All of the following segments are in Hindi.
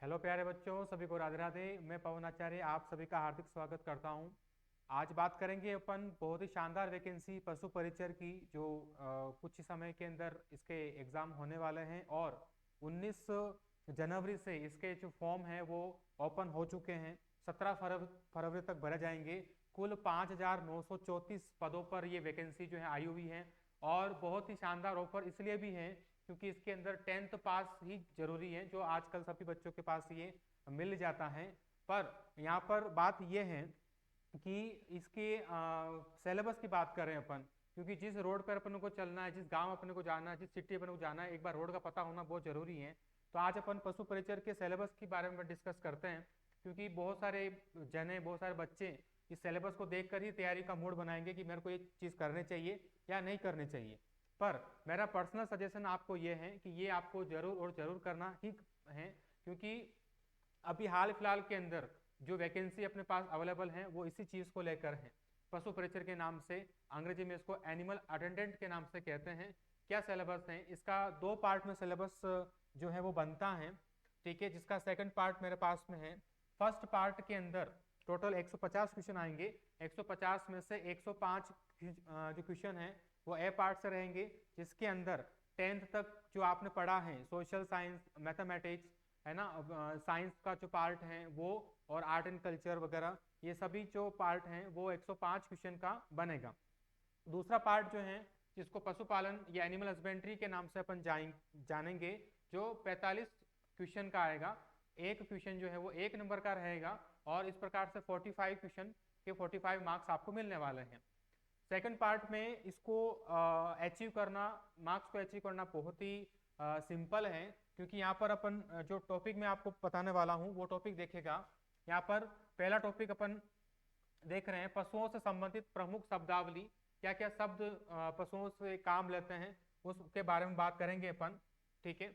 हेलो प्यारे बच्चों, सभी को राधे राधे। मैं पवन आचार्य आप सभी का हार्दिक स्वागत करता हूं। आज बात करेंगे अपन बहुत ही शानदार वैकेंसी पशु परिचर की, जो कुछ ही समय के अंदर इसके एग्जाम होने वाले हैं और 19 जनवरी से इसके जो फॉर्म है वो ओपन हो चुके हैं। 17 फरवरी तक भरे जाएंगे। कुल 5,934 पदों पर ये वैकेंसी जो है आई हुई है और बहुत ही शानदार ऑफर इसलिए भी है क्योंकि इसके अंदर 10th पास ही जरूरी है, जो आजकल सभी बच्चों के पास ये मिल जाता है। पर यहाँ पर बात यह है कि इसके सिलेबस की बात करें अपन, क्योंकि जिस रोड पर अपन को चलना है, जिस गांव अपने को जाना है, जिस सिटी अपन को जाना है, एक बार रोड का पता होना बहुत जरूरी है। तो आज अपन पशु परिचर के सिलेबस के बारे में डिस्कस करते हैं, क्योंकि बहुत सारे जने, बहुत सारे बच्चे इस सिलेबस को देखकर ही तैयारी का मूड बनाएंगे कि मेरे को ये चीज करनी चाहिए या नहीं करनी चाहिए। पर मेरा पर्सनल सजेशन आपको यह है कि ये आपको जरूर और जरूर करना ही है, क्योंकि अभी हाल फिलहाल के अंदर जो वैकेंसी अपने पास अवेलेबल है वो इसी चीज को लेकर है, पशु परिचर के नाम से। अंग्रेजी में इसको एनिमल अटेंडेंट के नाम से कहते हैं। क्या सिलेबस है इसका? 2 पार्ट में सिलेबस जो है वो बनता है, ठीक है, जिसका सेकंड पार्ट मेरे पास में है। फर्स्ट पार्ट के अंदर टोटल 150 क्वेश्चन आएंगे। 150 में से 105 जो क्वेश्चन है वो ए पार्ट से रहेंगे, जिसके अंदर 10th तक जो आपने पढ़ा है, सोशल साइंस, मैथमेटिक्स, है ना, साइंस का जो पार्ट है वो, और आर्ट एंड कल्चर वगैरह, ये सभी जो पार्ट हैं वो 105 क्वेश्चन का बनेगा। दूसरा पार्ट जो है, जिसको पशुपालन या एनिमल हस्बेंड्री के नाम से अपन जानेंगे, जो 45 क्वेश्चन का आएगा। एक क्वेश्चन जो है वो 1 नंबर का रहेगा और इस प्रकार से 45 क्वेश्चन के 45 मार्क्स आपको मिलने वाले हैं। सेकंड पार्ट में इसको अचीव करना, मार्क्स को अचीव करना बहुत ही सिंपल है, क्योंकि यहाँ पर अपन जो टॉपिक मैं आपको बताने वाला हूँ वो टॉपिक देखेगा। यहाँ पर पहला टॉपिक अपन देख रहे हैं, पशुओं से संबंधित प्रमुख शब्दावली। क्या क्या शब्द पशुओं से काम लेते हैं उसके बारे में बात करेंगे अपन, ठीक है।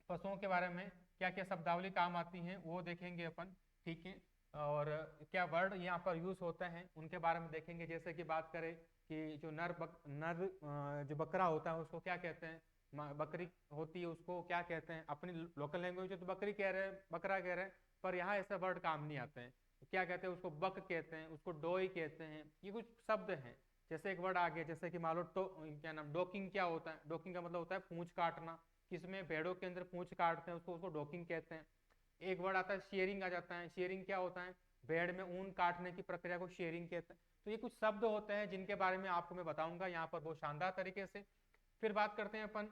पशुओं के बारे में क्या क्या शब्दावली काम आती हैं वो देखेंगे अपन, ठीक है। और क्या वर्ड यहाँ पर यूज होते हैं उनके बारे में देखेंगे। जैसे कि बात करें कि जो नर जो बकरा होता है उसको क्या कहते हैं, बकरी होती है उसको क्या कहते हैं। अपनी लोकल लैंग्वेज में तो बकरी कह रहे हैं, बकरा कह रहे हैं, पर यहाँ ऐसे वर्ड काम नहीं आते हैं। तो क्या कहते हैं उसको? बक कहते हैं, उसको डोई कहते हैं। ये कुछ शब्द हैं। जैसे एक वर्ड आ गया, जैसे कि मान लो क्या नाम, डोकिंग। क्या होता है? डोकिंग का मतलब होता है पूंछ काटना। किसमें? भेड़ों के अंदर पूंछ काटते हैं उसको डोकिंग कहते हैं। एक वर्ड आता है शेयरिंग, आ जाता है। शेयरिंग क्या होता है? भेड़ में ऊन काटने की प्रक्रिया को शेयरिंग कहते हैं। तो ये कुछ शब्द होते हैं जिनके बारे में आपको मैं बताऊंगा यहाँ पर बहुत शानदार तरीके से। फिर बात करते हैं अपन,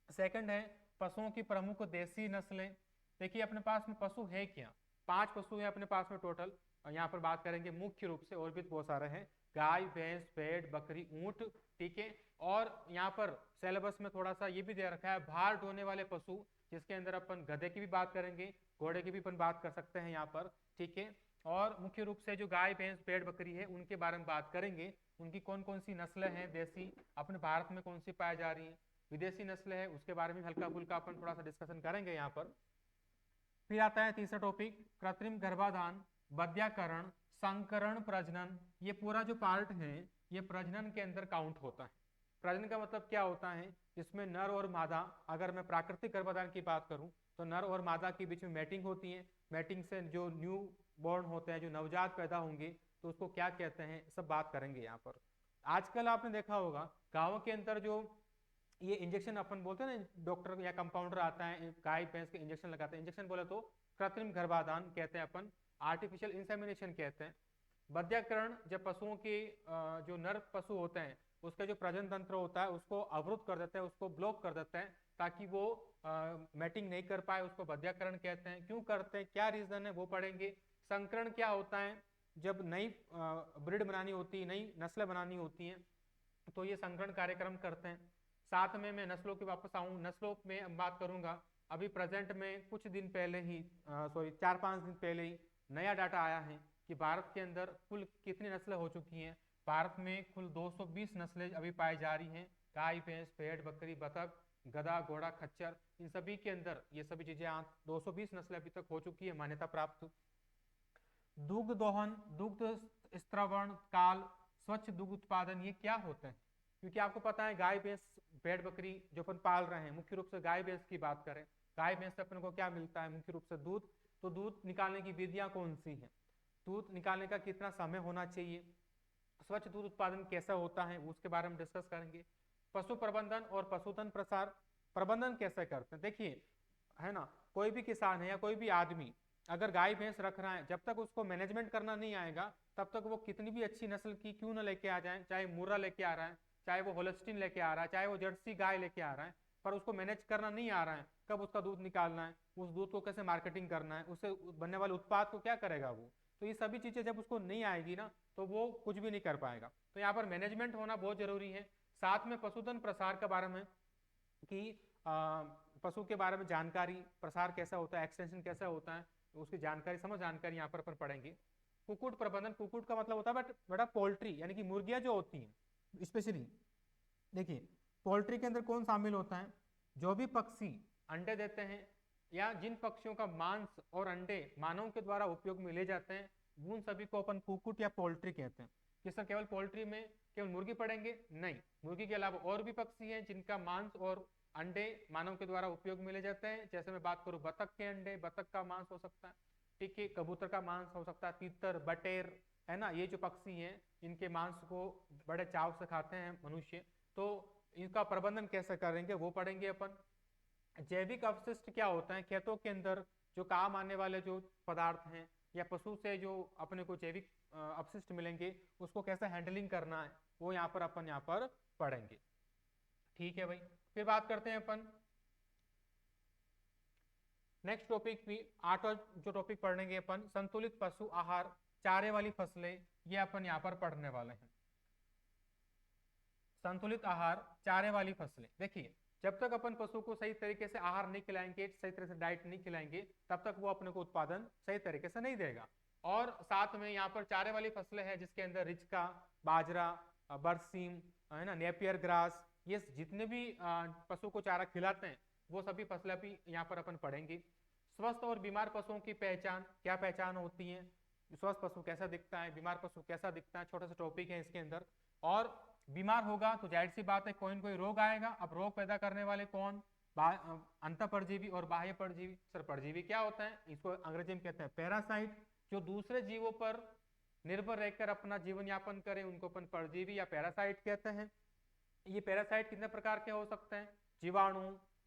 सेकंड है पशुओं की प्रमुख देसी नस्लें। देखिए अपने पास में पशु है क्या? 5 पशु है अपने पास में टोटल, और यहाँ पर बात करेंगे मुख्य रूप से, और भी बहुत सारे हैं। गाय, भैंस, भेड़, बकरी, ऊंट, ठीक है। और यहाँ पर सिलेबस में थोड़ा सा ये भी दे रखा है, भार ढोने वाले पशु, जिसके अंदर अपन गधे की भी बात करेंगे, घोड़े की भी अपन बात कर सकते हैं यहाँ पर, ठीक है। और मुख्य रूप से जो गाय, भैंस, भेड़, बकरी है उनके बारे में बात करेंगे। उनकी कौन कौन सी नस्लें हैं देसी, अपने भारत में कौन सी पाई जा रही है, विदेशी नस्ल है उसके बारे में हल्का फुल्का अपन थोड़ा सा डिस्कशन करेंगे यहाँ पर। फिर आता है तीसरा टॉपिक, कृत्रिम गर्भाधान, बध्याकरण, संकरण, प्रजनन। ये पूरा जो पार्ट है ये प्रजनन के अंदर काउंट होता है। प्रजनन का मतलब क्या होता है? इसमें नर और मादा, अगर मैं प्राकृतिक गर्भाधान की बात करूं तो नर और मादा के बीच में मैटिंग होती है। मैटिंग से जो न्यू बॉर्न होते हैं, जो नवजात पैदा होंगे, तो उसको क्या कहते हैं, सब बात करेंगे यहाँ पर। आजकल आपने देखा होगा गाँव के अंदर जो ये इंजेक्शन अपन बोलते हैं ना, डॉक्टर या कंपाउंडर आता है, गाय भैंस के इंजेक्शन लगाते हैं। इंजेक्शन बोले तो कृत्रिम गर्भाधान कहते हैं अपन, आर्टिफिशियल इंसेमिनेशन कहते हैं। बध्याकरण जब पशुओं के जो नर पशु होते हैं उसका जो प्रजनन तंत्र होता है उसको अवरुद्ध कर देता है, उसको ब्लॉक कर देता है, ताकि वो मैटिंग नहीं कर पाए, उसको बध्याकरण कहते हैं। क्यों करते हैं, क्या रीजन है, वो पढ़ेंगे। संकरण क्या होता है? जब नई ब्रिड बनानी होती है, नई नस्लें बनानी होती हैं, तो ये संकरण कार्यक्रम करते हैं। साथ में मैं नस्लों की वापस आऊं, नस्लों में बात करूंगा। अभी प्रेजेंट में कुछ दिन पहले ही, सॉरी 4-5 दिन पहले ही नया डाटा आया है कि भारत के अंदर कुल कितनी नस्लें हो चुकी हैं। भारत में कुल 220 नस्लें अभी पाई जा रही हैं। गाय, भैंस, भेड़, बकरी, बतख, गधा, घोड़ा, खच्चर, इन सभी के अंदर ये सभी चीजें 220 नस्लें अभी तक हो चुकी है मान्यता प्राप्त। दुग्ध दोहन, दुग्ध स्त्रवण काल, स्वच्छ दुग्ध उत्पादन, ये क्या होते हैं? क्योंकि आपको पता है गाय, भैंस, भेड़, बकरी जो अपन पाल रहे हैं, मुख्य रूप से गाय भैंस की बात करें, गाय भैंस से अपन को क्या मिलता है? मुख्य रूप से दूध। तो दूध निकालने की विधियां कौन सी हैं? दूध निकालने का कितना समय होना चाहिए? स्वच्छ दूध उत्पादन कैसा होता है उसके बारे में डिस्कस करेंगे। पशु प्रबंधन और पशुधन प्रसार प्रबंधन कैसे करते हैं? देखिए, है ना, कोई भी किसान है या कोई भी आदमी अगर गाय भैंस रख रहा है, जब तक उसको मैनेजमेंट करना नहीं आएगा तब तक वो कितनी भी अच्छी नस्ल की क्यों ना लेके आ जाए, चाहे मुर्रा लेके आ रहा है, चाहे वो होल्स्टीन लेके आ रहा है, चाहे वो जर्सी गाय लेके आ रहा है, पर उसको मैनेज करना नहीं आ रहा है, कब उसका दूध निकालना है, उस दूध को कैसे मार्केटिंग करना है, उससे बनने वाले उत्पाद को क्या करेगा वो, तो ये सभी चीजें जब उसको नहीं आएगी ना तो वो कुछ भी नहीं कर पाएगा। तो यहाँ पर मैनेजमेंट होना बहुत जरूरी है। साथ में पशुधन प्रसार के बारे में कि पशु के बारे में जानकारी प्रसार कैसा होता है, एक्सटेंशन कैसा होता है, उसकी जानकारी समझ जानकारी यहाँ पर अपन पढ़ेंगे। कुक्कुट प्रबंधन, कुक्कुट का मतलब होता है बड़ा पोल्ट्री यानी कि मुर्गियां जो होती हैं स्पेशली। देखिए, पोल्ट्री के अंदर कौन शामिल होता है? जो भी पक्षी अंडे देते हैं या जिन पक्षियों का मांस और अंडे मानव के द्वारा उपयोग में ले जाते हैं, उन सभी को अपन कुक्कुट या पोल्ट्री कहते हैं। कि सर केवल पोल्ट्री में केवल मुर्गी पढ़ेंगे? नहीं, मुर्गी के अलावा और भी पक्षी हैं जिनका मांस और अंडे मानव के द्वारा उपयोग में ले जाते हैं। जैसे मैं बात करूं बतख के अंडे, बतख का मांस हो सकता है, ठीक है, कबूतर का मांस हो सकता है, तीतर, बटेर, है ना, ये जो पक्षी हैं इनके मांस को बड़े चाव से खाते हैं मनुष्य। तो इनका प्रबंधन कैसे करेंगे वो पढ़ेंगे अपन। जैविक अपशिष्ट क्या होता है? खेतों के अंदर जो काम आने वाले जो पदार्थ हैं या पशु से जो अपने को जैविक अपशिष्ट मिलेंगे उसको कैसे हैंडलिंग करना है वो यहाँ पर अपन यहाँ पर पढ़ेंगे। ठीक है भाई, फिर बात करते हैं अपन नेक्स्ट टॉपिक भी। आठवां जो टॉपिक पढ़ेंगे अपन, संतुलित पशु आहार, चारे वाली फसलें, ये अपन यहाँ पर पढ़ने वाले हैं। संतुलित आहार, चारे वाली फसलें। देखिए, जब तक अपन पशु को सही तरीके से आहार नहीं खिलाएंगे, सही तरह से डाइट नहीं खिलाएंगे, तब तक वो अपने को उत्पादन सही तरीके से नहीं देगा। और साथ में यहाँ पर चारे वाली फसलें हैं जिसके अंदर रिचका, बाजरा, बरसीम, है ना, नेपियर ग्रास, ये जितने भी पशु को चारा खिलाते हैं वो सभी फसलें भी यहाँ पर अपन पढ़ेंगे। स्वस्थ और बीमार पशुओं की पहचान, क्या पहचान होती है, स्वस्थ पशु कैसा दिखता है, बीमार पशु कैसा दिखता है, छोटा सा टॉपिक है इसके अंदर। और बीमार होगा तो जाहिर सी बात है कोई न कोई रोग आएगा। अब रोग पैदा करने वाले कौन? अंत परजीवी और बाह्य परजीवी। सर परजीवी क्या होता है? इसको अंग्रेजी में कहते हैं पैरासाइट, जो दूसरे जीवों पर निर्भर रहकर अपना जीवन यापन करें उनको अपन परजीवी या पैरासाइट कहते हैं। ये पैरासाइट कितने प्रकार के हो सकते हैं? जीवाणु,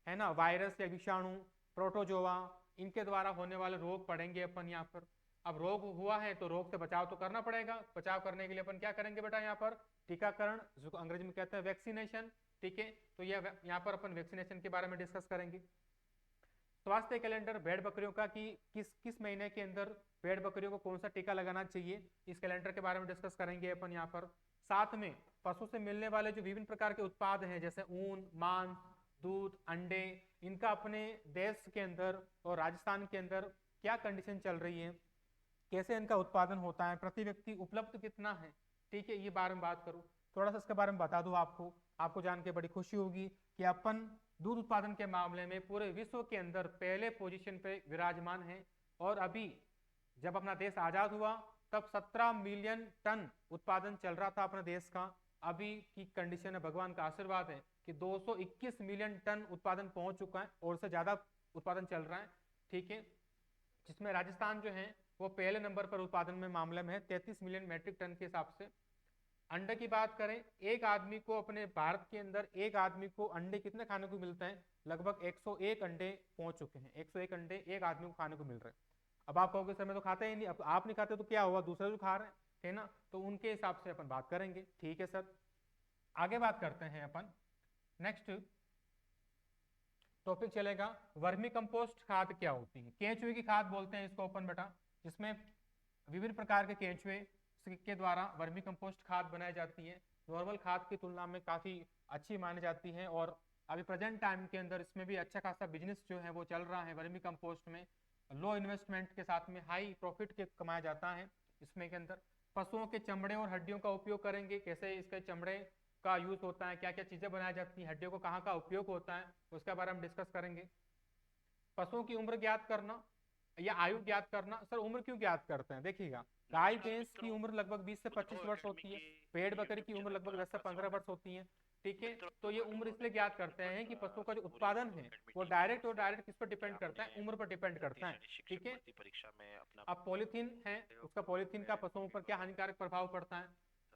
है ना, वायरस या विषाणु, प्रोटोजोआ, इनके द्वारा होने वाले रोग पढ़ेंगे अपन यहाँ पर। अब रोग हुआ है तो रोग से बचाव तो करना पड़ेगा। बचाव करने के लिए अपन क्या करेंगे बेटा? यहाँ पर टीकाकरण, जिसको अंग्रेजी में कहते हैं वैक्सीनेशन। ठीक है, तो यह यहाँ पर अपन वैक्सीनेशन के बारे में डिस्कस करेंगे। स्वास्थ्य कैलेंडर भेड़ बकरियों का कि किस किस महीने के अंदर भेड़ बकरियों को कौन सा टीका लगाना चाहिए, इस कैलेंडर के बारे में डिस्कस करेंगे अपन यहाँ पर। साथ में पशु से मिलने वाले जो विभिन्न प्रकार के उत्पाद हैं जैसे ऊन, मांस, दूध, अंडे, इनका अपने देश के अंदर और राजस्थान के अंदर क्या कंडीशन चल रही है, कैसे इनका उत्पादन होता है, प्रति व्यक्ति उपलब्ध कितना है। ठीक है, ये बारे में बात करूं, थोड़ा सा इसके बारे में बता दूं आपको आपको जान के बड़ी खुशी होगी कि अपन दूध उत्पादन के मामले में पूरे विश्व के अंदर पहले पोजीशन पे विराजमान है। और अभी जब अपना देश आजाद हुआ तब 17 मिलियन टन उत्पादन चल रहा था अपने देश का। अभी की कंडीशन है, भगवान का आशीर्वाद है कि 221 मिलियन टन उत्पादन पहुंच चुका है और से ज्यादा उत्पादन चल रहा है। ठीक है, जिसमें राजस्थान जो है वो पहले नंबर पर उत्पादन में मामले में है, 33 मिलियन मैट्रिक टन के हिसाब से। अंडे की बात करें, एक आदमी को अपने भारत के अंदर एक आदमी को अंडे कितने खाने को मिलते हैं? लगभग 101 अंडे पहुंच चुके हैं। 101 अंडे एक आदमी को खाने को मिल रहे हैं। अब आप कहोगे सर मैं तो खाता ही नहीं। अब आप नहीं खाते तो क्या हुआ, दूसरे जो खा रहे हैं, है ना, तो उनके हिसाब से अपन बात करेंगे। ठीक है सर, आगे बात करते हैं अपन। नेक्स्ट टॉपिक चलेगा वर्मी कंपोस्ट खाद क्या होती है। केंचुए की खाद बोलते हैं इसको अपन बेटा, जिसमें विभिन्न प्रकार के केंचुए के द्वारा वर्मी कंपोस्ट खाद बनाई जाती है। नॉर्मल खाद की तुलना में काफी अच्छी मानी जाती है और अभी प्रेजेंट टाइम के अंदर इसमें भी अच्छा खासा बिजनेस जो है वो चल रहा है। वर्मी कंपोस्ट में लो इन्वेस्टमेंट के साथ में हाई प्रॉफिट के कमाया जाता है। इसमें के अंदर पशुओं के चमड़े और हड्डियों का उपयोग करेंगे, कैसे इसके चमड़े का यूज होता है, क्या क्या चीजें बनाई जाती हैं, हड्डियों को कहाँ का उपयोग होता है, उसके बारे में डिस्कस करेंगे। पशुओं की उम्र ज्ञात करना या आयु ज्ञात करना। सर उम्र क्यों ज्ञात करते हैं? देखिएगा, गाय भैंस की उम्र लगभग 20 से 25 वर्ष होती है, भेड़ बकरी की उम्र लगभग 10 से 15 वर्ष होती है। ठीक है, तो ये उम्र इसलिए ज्ञात करते हैं कि पशुओं का जो उत्पादन है वो डायरेक्ट और डायरेक्ट किस पर डिपेंड करता है, उम्र पर डिपेंड करता है। ठीक है, अब पॉलीथीन है, उसका पॉलीथीन का पशुओं पर क्या हानिकारक प्रभाव पड़ता है।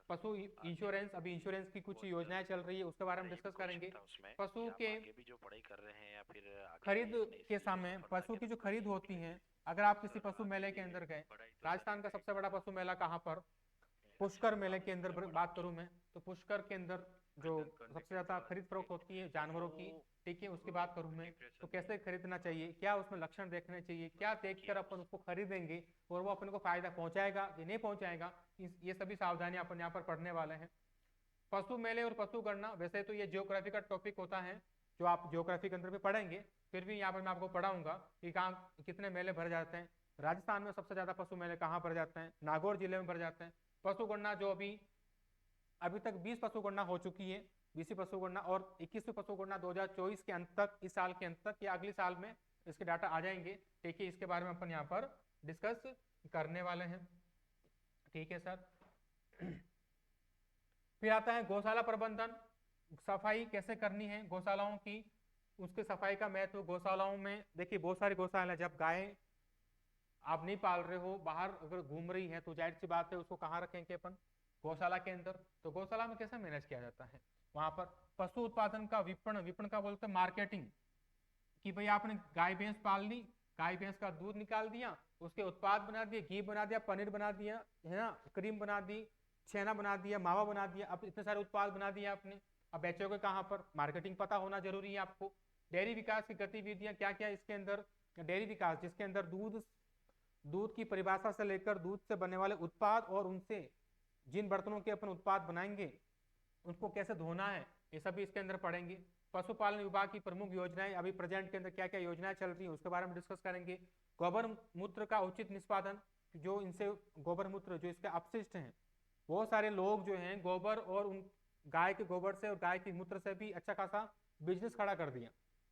पशु इंश्योरेंस, अभी इंश्योरेंस की कुछ योजनाएं चल रही है, उसके बारे में डिस्कस करेंगे। पशु के खरीद के समय पशु की जो खरीद होती है, अगर आप किसी पशु मेले के अंदर गए, राजस्थान का सबसे बड़ा पशु मेला कहाँ पर, पुष्कर मेले के अंदर बात करूं मैं, तो पुष्कर के अंदर जो सबसे ज्यादा खरीद फरोख्त होती है जानवरों की, ठीक है, उसकी बात करूं मैं, तो कैसे खरीदना चाहिए, क्या उसमें लक्षण देखने चाहिए, क्या देखकर अपन उसको खरीदेंगे और वो अपन को फायदा पहुंचाएगा कि नहीं पहुंचाएगा, ये सभी सावधानियां अपन यहाँ पर पढ़ने वाले हैं। पशु मेले और पशु गणना, वैसे तो ये ज्योग्राफी का टॉपिक होता है जो आप ज्योग्राफी के अंदर भी पढ़ेंगे, फिर भी यहाँ पर मैं आपको पढ़ाऊंगा कि कहाँ कितने मेले भर जाते हैं। राजस्थान में सबसे ज्यादा पशु मेले कहाँ भर जाते हैं, नागौर जिले में भर जाते हैं। पशु गणना जो अभी तक 20 पशु गणना हो चुकी है, 20वीं पशु गणना, और 21वीं पशु गणना 2024 के अंत तक, इस साल के अंत तक या अगले साल में इसके डाटा आ जाएंगे। ठीक है, इसके बारे में अपन यहाँ पर डिस्कस करने वाले हैं। ठीक है सर। फिर आता है गौशाला प्रबंधन, सफाई कैसे करनी है गौशालाओं की, उसके सफाई का महत्व। गौशालाओं में देखिए बहुत सारी गौशाला, जब गाय आप नहीं पाल रहे हो, बाहर अगर घूम रही है, तो जाहिर सी बात है उसको कहाँ रखेंगे अपन, गौशाला के अंदर। तो गौशाला में कैसे मैनेज किया जाता है, वहां पर पशु उत्पादन का विपणन, विपणन का बोलते हैं मार्केटिंग, कि भाई आपने गाय भैंस पाल ली, गाय भैंस का दूध निकाल दिया, उसके उत्पाद बना दिए, घी बना दिया, पनीर बना दिया, है ना, क्रीम बना दी, छेना बना दिया, मावा बना दिया, अब इतने सारे उत्पाद बना दिए आपने, अब बेचोगे कहाँ पर, मार्केटिंग पता होना जरूरी है आपको। डेयरी विकास की गतिविधियां क्या क्या इसके अंदर, डेयरी विकास जिसके अंदर दूध की परिभाषा से लेकर दूध से बनने वाले उत्पाद और उनसे जिन बर्तनों के अपन उत्पाद बनाएंगे उनको कैसे धोना है, ये सभी इसके अंदर पढ़ेंगे। पशुपालन विभाग की प्रमुख योजनाएं, अभी प्रेजेंट के अंदर क्या क्या योजनाएं चल रही है उसके बारे में डिस्कस करेंगे। गोबर मूत्र का उचित निष्पादन, जो इनसे गोबर मूत्र जो इसके अपशिष्ट हैं, बहुत सारे लोग जो हैं गोबर और उन गाय के गोबर से और गाय के मूत्र से भी अच्छा खासा बिजनेस खड़ा कर दिया।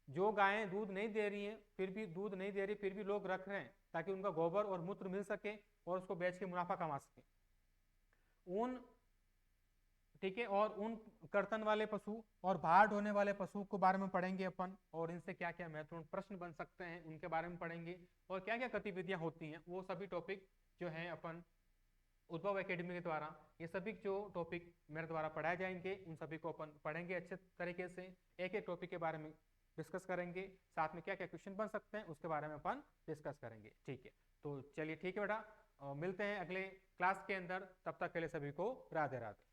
जो गायें दूध नहीं दे रही हैं, फिर भी दूध नहीं दे रही, फिर भी लोग रख रहे हैं ताकि उनका गोबर और मूत्र मिल सके और उसको बेच के मुनाफा कमा सके। ऊन, ठीक है, और ऊन कर्तन वाले पशु और भार ढोने वाले पशु के बारे में पढ़ेंगे अपन, और इनसे क्या क्या महत्वपूर्ण प्रश्न बन सकते हैं उनके बारे में पढ़ेंगे, और क्या क्या गतिविधियां होती हैं वो सभी टॉपिक जो है अपन उद्भव एकेडमी के द्वारा, ये सभी जो टॉपिक मेरे द्वारा पढ़ाए जाएंगे उन सभी को अपन पढ़ेंगे अच्छे तरीके से, एक एक टॉपिक के बारे में डिस्कस करेंगे, साथ में क्या क्या क्वेश्चन बन सकते हैं उसके बारे में अपन डिस्कस करेंगे। ठीक है, तो चलिए ठीक है बेटा, मिलते हैं अगले क्लास के अंदर, तब तक के लिए सभी को राधे राधे।